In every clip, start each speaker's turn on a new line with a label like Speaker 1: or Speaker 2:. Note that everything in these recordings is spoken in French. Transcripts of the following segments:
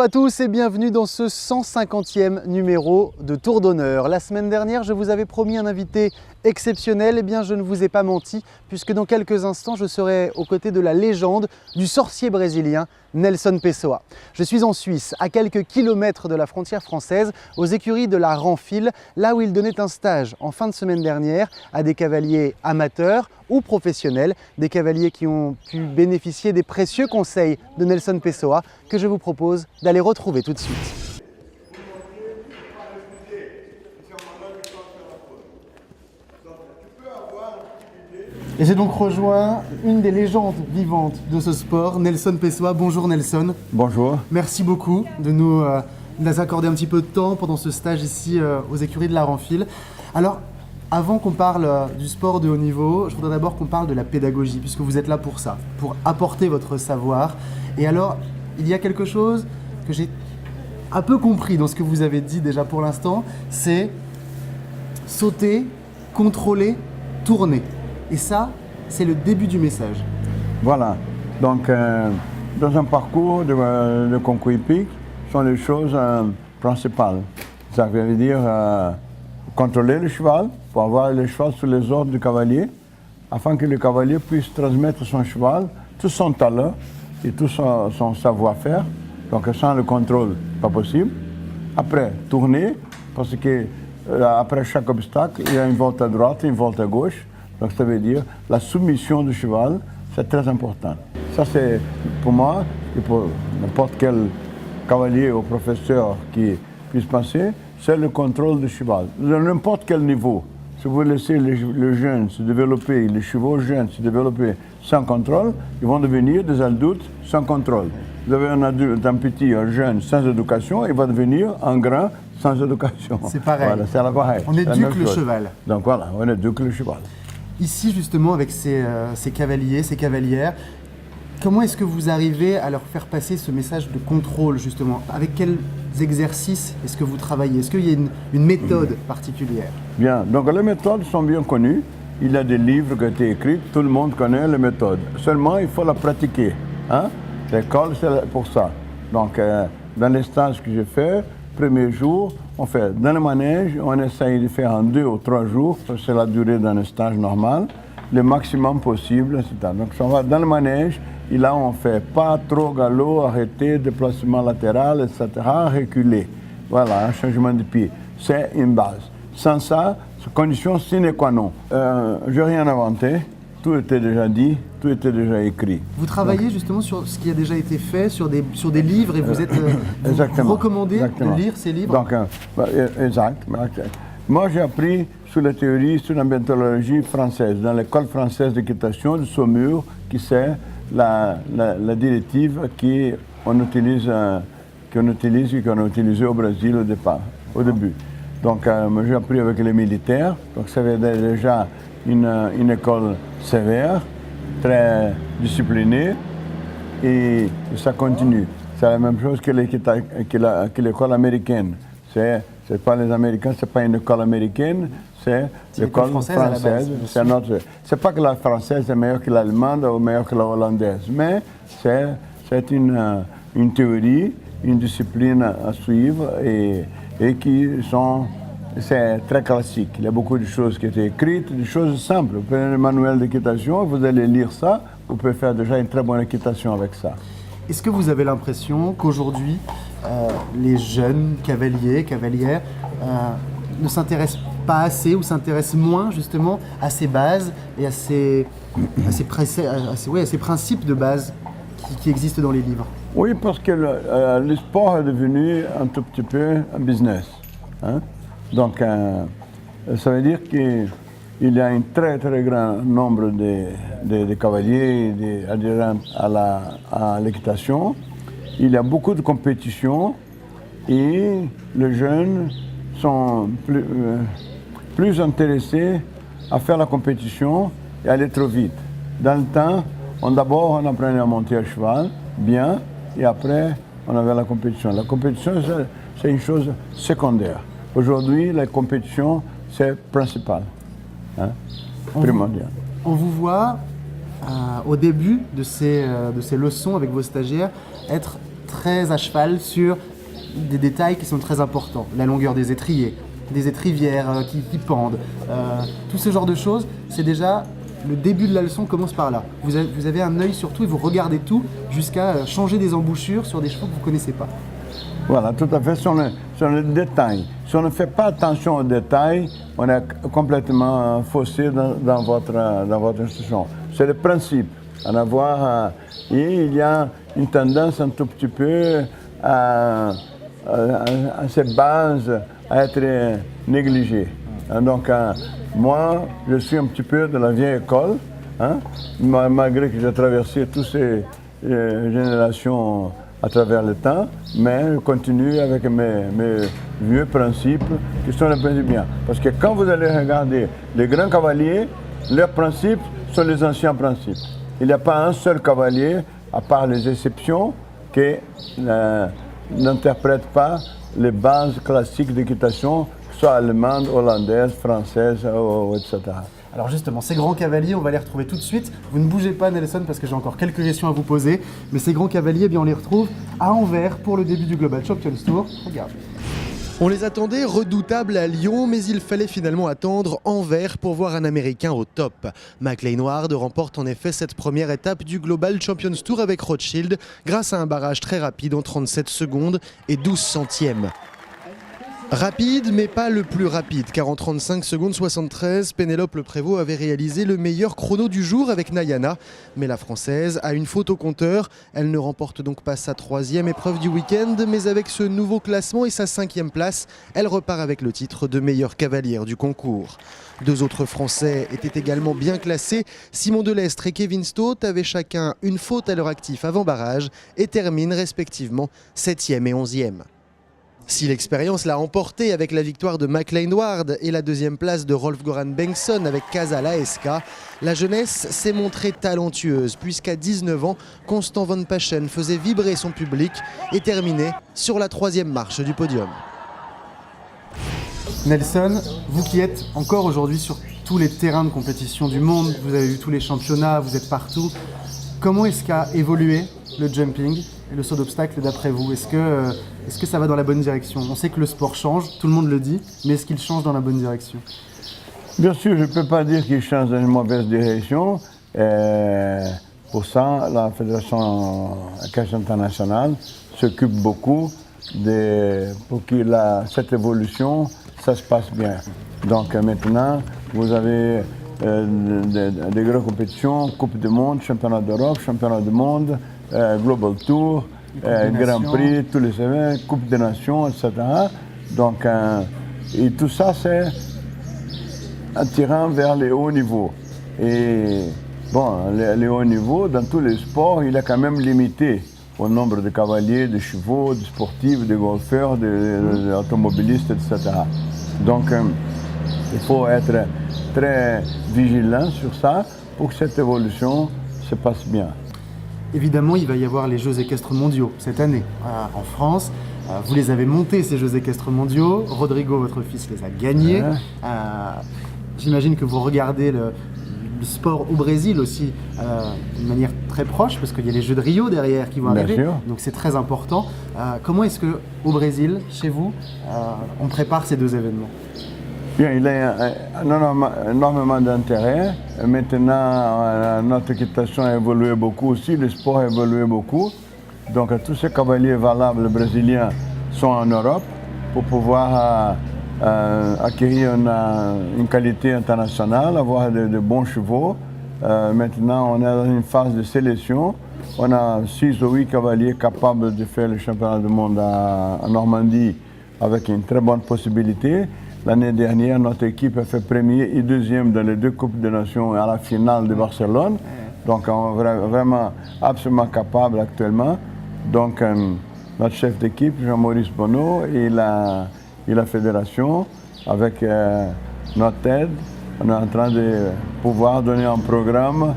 Speaker 1: à tous et bienvenue dans ce 150e numéro de Tour d'honneur. La semaine dernière, je vous avais promis un invité exceptionnel. Eh bien, je ne vous ai pas menti puisque dans quelques instants, je serai aux côtés de la légende du sorcier brésilien Nelson Pessoa. Je suis en Suisse, à quelques kilomètres de la frontière française, aux écuries de la Ranfil, là où il donnait un stage en fin de semaine dernière à des cavaliers amateurs ou professionnels, des cavaliers qui ont pu bénéficier des précieux conseils de Nelson Pessoa que je vous propose d'aller retrouver tout de suite. Et j'ai donc rejoint une des légendes vivantes de ce sport, Nelson Pessoa. Bonjour Nelson.
Speaker 2: Bonjour.
Speaker 1: Merci beaucoup de nous accorder un petit peu de temps pendant ce stage ici aux écuries de la Ranfil. Alors, avant qu'on parle du sport de haut niveau, je voudrais d'abord qu'on parle de la pédagogie, puisque vous êtes là pour ça, pour apporter votre savoir. Et alors, il y a quelque chose que j'ai un peu compris dans ce que vous avez dit déjà pour l'instant, c'est sauter, contrôler, tourner. Et ça, c'est le début du message.
Speaker 2: Voilà. Donc, dans un parcours de concours hippique, sont les choses principales. Ça veut dire contrôler le cheval, pour avoir le cheval sous les ordres du cavalier, afin que le cavalier puisse transmettre à son cheval tout son talent et tout son savoir-faire. Donc, sans le contrôle, pas possible. Après, tourner, parce que après chaque obstacle, il y a une volte à droite et une volte à gauche. Donc ça veut dire la soumission du cheval, c'est très important. Ça c'est pour moi et pour n'importe quel cavalier ou professeur qui puisse passer, c'est le contrôle du cheval. À n'importe quel niveau, si vous laissez les jeunes se développer, les chevaux jeunes se développer sans contrôle, ils vont devenir des adultes sans contrôle. Vous avez un adulte, un petit, un jeune sans éducation, il va devenir un grand sans éducation.
Speaker 1: C'est pareil.
Speaker 2: Voilà, c'est pareil.
Speaker 1: On éduque le cheval.
Speaker 2: Donc voilà, on éduque le cheval.
Speaker 1: Ici, justement, avec ces cavaliers, ces cavalières, comment est-ce que vous arrivez à leur faire passer ce message de contrôle, justement? Avec quels exercices est-ce que vous travaillez? Est-ce qu'il y a une méthode particulière?
Speaker 2: Bien, donc les méthodes sont bien connues. Il y a des livres qui ont été écrits, tout le monde connaît les méthodes. Seulement, il faut la pratiquer. Hein? L'école, c'est pour ça. Donc, dans les stages que j'ai faits, premier jour, on fait dans le manège, on essaye de faire en 2 ou 3 jours, c'est la durée d'un stage normal, le maximum possible, etc. Donc on va dans le manège, et là on fait pas trop galop, arrêter, déplacement latéral, etc., reculer. Voilà, un changement de pied. C'est une base. Sans ça, c'est condition sine qua non. Je n'ai rien inventé, tout était déjà dit, tout était déjà écrit.
Speaker 1: Vous travaillez justement sur ce qui a déjà été fait, sur des livres, et vous êtes vous recommandez de lire ces livres?
Speaker 2: Donc, exact. Moi, j'ai appris sur la théorie, sur la méthodologie française, dans l'école française d'équitation de Saumur, qui c'est la directive qu'on utilise et qu'on a utilisée au Brésil au début. Donc, moi, j'ai appris avec les militaires, donc ça veut dire déjà une école sévère, très disciplinée, et ça continue. C'est la même chose que l'école américaine. C'est pas les Américains, c'est pas une école américaine, c'est l'école française. C'est pas que la française est meilleure que l'allemande ou meilleure que la hollandaise, mais c'est une théorie, une discipline à suivre et qui sont... C'est très classique. Il y a beaucoup de choses qui ont été écrites, des choses simples. Vous prenez le manuel d'équitation, vous allez lire ça, vous pouvez faire déjà une très bonne équitation avec ça.
Speaker 1: Est-ce que vous avez l'impression qu'aujourd'hui, les jeunes cavaliers, cavalières ne s'intéressent pas assez ou s'intéressent moins justement à ces bases et à ces principes de base qui existent dans les livres?
Speaker 2: Oui, parce que le sport est devenu un tout petit peu un business. Hein? Donc, ça veut dire qu'il y a un très très grand nombre de cavaliers, d'adhérents à l'équitation. Il y a beaucoup de compétitions et les jeunes sont plus intéressés à faire la compétition et aller trop vite. Dans le temps, d'abord on apprenait à monter à cheval, bien, et après on avait la compétition. La compétition, c'est une chose secondaire. Aujourd'hui, la compétition, c'est principal, hein, primordial.
Speaker 1: On vous voit au début de ces leçons avec vos stagiaires être très à cheval sur des détails qui sont très importants. La longueur des étriers, des étrivières qui pendent, tout ce genre de choses, c'est déjà le début de la leçon commence par là. Vous avez un œil sur tout et vous regardez tout jusqu'à changer des embouchures sur des chevaux que vous ne connaissez pas.
Speaker 2: Voilà, tout à fait, sur le détail. Si on ne fait pas attention aux détails, on est complètement faussé dans votre instruction. C'est le principe. En avoir, et il y a une tendance un tout petit peu à ces bases à être négligées. Donc, moi, je suis un petit peu de la vieille école, hein, malgré que j'ai traversé toutes ces générations à travers le temps, mais je continue avec mes vieux principes qui sont les principes bien. Parce que quand vous allez regarder les grands cavaliers, leurs principes sont les anciens principes. Il n'y a pas un seul cavalier, à part les exceptions, qui n'interprète pas les bases classiques d'équitation, que ce soit allemande, hollandaise, française, etc.
Speaker 1: Alors justement, ces grands cavaliers, on va les retrouver tout de suite. Vous ne bougez pas Nelson parce que j'ai encore quelques questions à vous poser. Mais ces grands cavaliers, eh bien, on les retrouve à Anvers pour le début du Global Champions Tour. Regarde.
Speaker 3: On les attendait redoutables à Lyon, mais il fallait finalement attendre Anvers pour voir un Américain au top. McLean Ward remporte en effet cette première étape du Global Champions Tour avec Rothschild grâce à un barrage très rapide en 37 secondes et 12 centièmes. Rapide, mais pas le plus rapide, car en 35 secondes 73, Pénélope Le Prévost avait réalisé le meilleur chrono du jour avec Nayana. Mais la Française a une faute au compteur. Elle ne remporte donc pas sa troisième épreuve du week-end, mais avec ce nouveau classement et sa 5e place, elle repart avec le titre de meilleure cavalière du concours. Deux autres Français étaient également bien classés. Simon Delestre et Kevin Stott avaient chacun une faute à leur actif avant barrage et terminent respectivement 7e et 11e. Si l'expérience l'a emporté avec la victoire de McLean Ward et la 2e place de Rolf-Göran Bengtsson avec Casa Laesca, la jeunesse s'est montrée talentueuse puisqu'à 19 ans, Constant Van Paschen faisait vibrer son public et terminait sur la 3e marche du podium.
Speaker 1: Nelson, vous qui êtes encore aujourd'hui sur tous les terrains de compétition du monde, vous avez vu tous les championnats, vous êtes partout, comment est-ce qu'a évolué le jumping et le saut d'obstacle d'après vous? Est-ce que ça va dans la bonne direction? On sait que le sport change, tout le monde le dit, mais est-ce qu'il change dans la bonne direction?
Speaker 2: Bien sûr, je ne peux pas dire qu'il change dans une mauvaise direction. Pour ça, la Fédération Équitation Internationale s'occupe beaucoup pour que cette évolution, ça se passe bien. Donc maintenant, vous avez des grandes compétitions, Coupe du Monde, Championnat d'Europe, Championnat du Monde, Global Tour, Grand Prix, tous les événements, Coupe des Nations, etc. Donc, et tout ça, c'est un tirant vers les hauts niveaux. Et bon, les hauts niveaux, dans tous les sports, il est quand même limité au nombre de cavaliers, de chevaux, de sportifs, de golfeurs, d'automobilistes, etc. Donc, il faut être très vigilant sur ça pour que cette évolution se passe bien.
Speaker 1: Évidemment, il va y avoir les Jeux équestres mondiaux cette année en France. Vous les avez montés, ces Jeux équestres mondiaux. Rodrigo, votre fils, les a gagnés. J'imagine que vous regardez le sport au Brésil aussi d'une manière très proche, parce qu'il y a les Jeux de Rio derrière qui vont arriver.
Speaker 2: Bien sûr.
Speaker 1: Donc c'est très important. Comment est-ce qu'au Brésil, chez vous, on prépare ces deux événements?
Speaker 2: Bien, il y a énormément d'intérêt. Maintenant, notre équitation a évolué beaucoup aussi, le sport a évolué beaucoup. Donc, tous ces cavaliers valables brésiliens sont en Europe pour pouvoir acquérir une qualité internationale, avoir de bons chevaux. Maintenant, on est dans une phase de sélection. On a 6 ou 8 cavaliers capables de faire le championnat du monde en Normandie avec une très bonne possibilité. L'année dernière, notre équipe a fait premier et deuxième dans les 2 Coupes des Nations à la finale de Barcelone. Donc, on est vraiment absolument capable actuellement. Donc, notre chef d'équipe, Jean-Maurice Bonneau, et la fédération, avec notre aide, on est en train de pouvoir donner un programme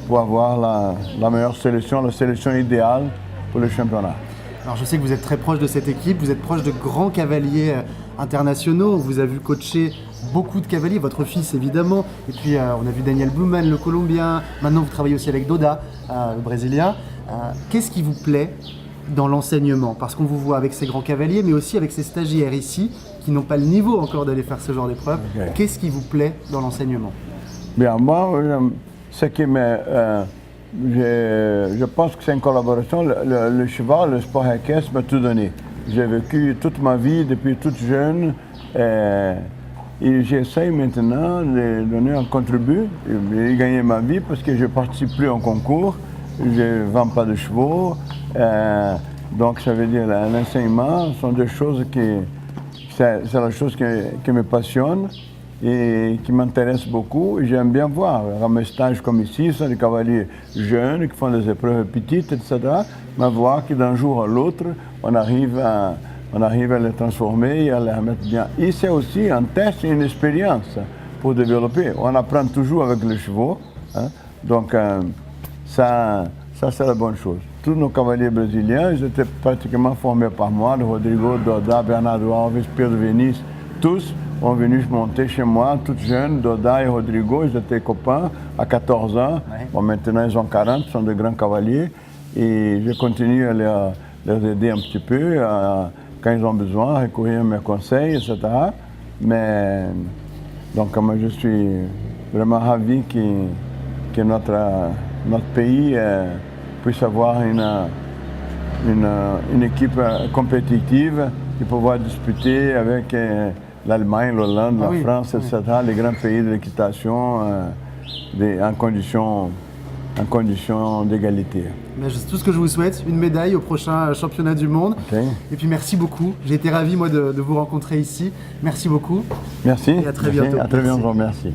Speaker 2: pour avoir la meilleure sélection, la sélection idéale pour le championnat.
Speaker 1: Alors je sais que vous êtes très proche de cette équipe, vous êtes proche de grands cavaliers internationaux, on vous a vu coacher beaucoup de cavaliers, votre fils évidemment, et puis on a vu Daniel Blumen, le Colombien, maintenant vous travaillez aussi avec Doda, le Brésilien. Qu'est-ce qui vous plaît dans l'enseignement? Parce qu'on vous voit avec ces grands cavaliers, mais aussi avec ces stagiaires ici, qui n'ont pas le niveau encore d'aller faire ce genre d'épreuve.
Speaker 2: Okay.
Speaker 1: Qu'est-ce qui vous plaît dans l'enseignement?
Speaker 2: Bien, moi, ce qui je pense que c'est une collaboration. Le cheval, le sport équestre m'a tout donné. J'ai vécu toute ma vie depuis toute jeune. Et j'essaye maintenant de donner un contribut et gagner ma vie parce que je ne participe plus en concours, je ne vends pas de chevaux. Donc ça veut dire l'enseignement sont des choses c'est la chose qui me passionne et qui m'intéresse beaucoup. J'aime bien voir à mes stages comme ici, ce sont des cavaliers jeunes qui font des épreuves petites, etc. Mais voir que d'un jour à l'autre, on arrive à les transformer et à les remettre bien. Et c'est aussi un test et une expérience pour développer. On apprend toujours avec les chevaux. Hein? Donc ça c'est la bonne chose. Tous nos cavaliers brésiliens, ils étaient pratiquement formés par moi. Rodrigo, Doda, Bernardo Alves, Pedro Vinícius, tous ont venu monter chez moi, toutes jeunes. Doda et Rodrigo, ils étaient copains à 14 ans. Ouais. Bon, maintenant, ils ont 40, sont de grands cavaliers. Et je continue à les aider un petit peu quand ils ont besoin, recourir à mes conseils, etc. Mais donc, moi, je suis vraiment ravi que notre pays puisse avoir une équipe compétitive et pouvoir disputer avec l'Allemagne, l'Hollande, la France, etc., les grands pays de l'équitation en conditions d'égalité.
Speaker 1: C'est tout ce que je vous souhaite, une médaille au prochain championnat du monde.
Speaker 2: Okay.
Speaker 1: Et puis merci beaucoup, j'ai été ravi moi de vous rencontrer ici. Merci beaucoup.
Speaker 2: Merci.
Speaker 1: Et à très bientôt.
Speaker 2: À très bientôt, merci.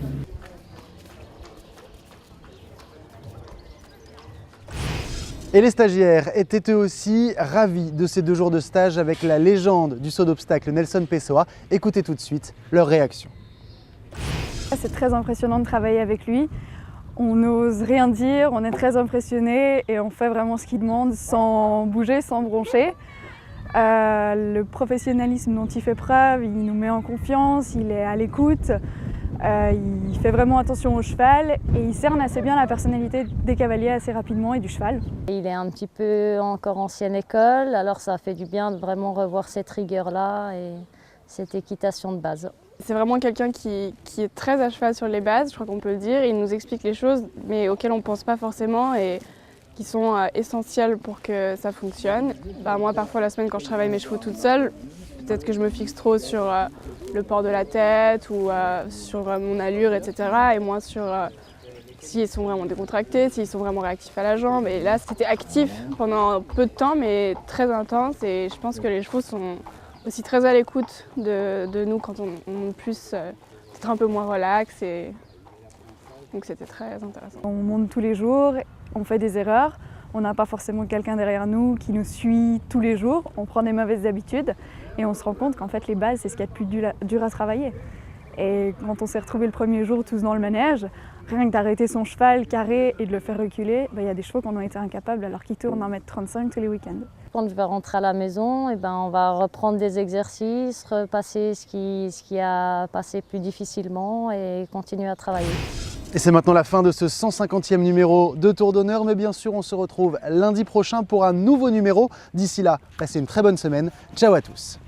Speaker 1: Et les stagiaires étaient eux aussi ravis de ces 2 jours de stage avec la légende du saut d'obstacle Nelson Pessoa. Écoutez tout de suite leur réaction.
Speaker 4: C'est très impressionnant de travailler avec lui. On n'ose rien dire, on est très impressionné et on fait vraiment ce qu'il demande sans bouger, sans broncher. Le professionnalisme dont il fait preuve, il nous met en confiance, il est à l'écoute, il fait vraiment attention au cheval et il cerne assez bien la personnalité des cavaliers assez rapidement et du cheval.
Speaker 5: Il est un petit peu encore ancienne école, alors ça fait du bien de vraiment revoir cette rigueur-là et cette équitation de base.
Speaker 6: C'est vraiment quelqu'un qui est très à cheval sur les bases, je crois qu'on peut le dire. Il nous explique les choses, mais auxquelles on ne pense pas forcément et qui sont essentielles pour que ça fonctionne. Moi, parfois, la semaine, quand je travaille mes chevaux toute seule, peut-être que je me fixe trop sur le port de la tête ou sur mon allure, etc. Et moins sur s'ils sont vraiment décontractés, s'ils sont vraiment réactifs à la jambe. Et là, c'était actif pendant peu de temps, mais très intense. Et je pense que les chevaux sont aussi très à l'écoute de nous quand on plus peut-être un peu moins relax. Et donc c'était très intéressant.
Speaker 4: On monte tous les jours, on fait des erreurs. On n'a pas forcément quelqu'un derrière nous qui nous suit tous les jours. On prend des mauvaises habitudes et on se rend compte qu'en fait les bases, c'est ce qu'il y a de plus dur à travailler. Et quand on s'est retrouvés le premier jour tous dans le manège, rien que d'arrêter son cheval carré et de le faire reculer, y a des chevaux qu'on a été incapables alors qu'ils tournent 1,35 m tous les week-ends.
Speaker 5: Quand je vais rentrer à la maison, on va reprendre des exercices, repasser ce qui a passé plus difficilement et continuer à travailler.
Speaker 1: Et c'est maintenant la fin de ce 150e numéro de Tour d'Honneur, mais bien sûr on se retrouve lundi prochain pour un nouveau numéro. D'ici là, passez une très bonne semaine. Ciao à tous.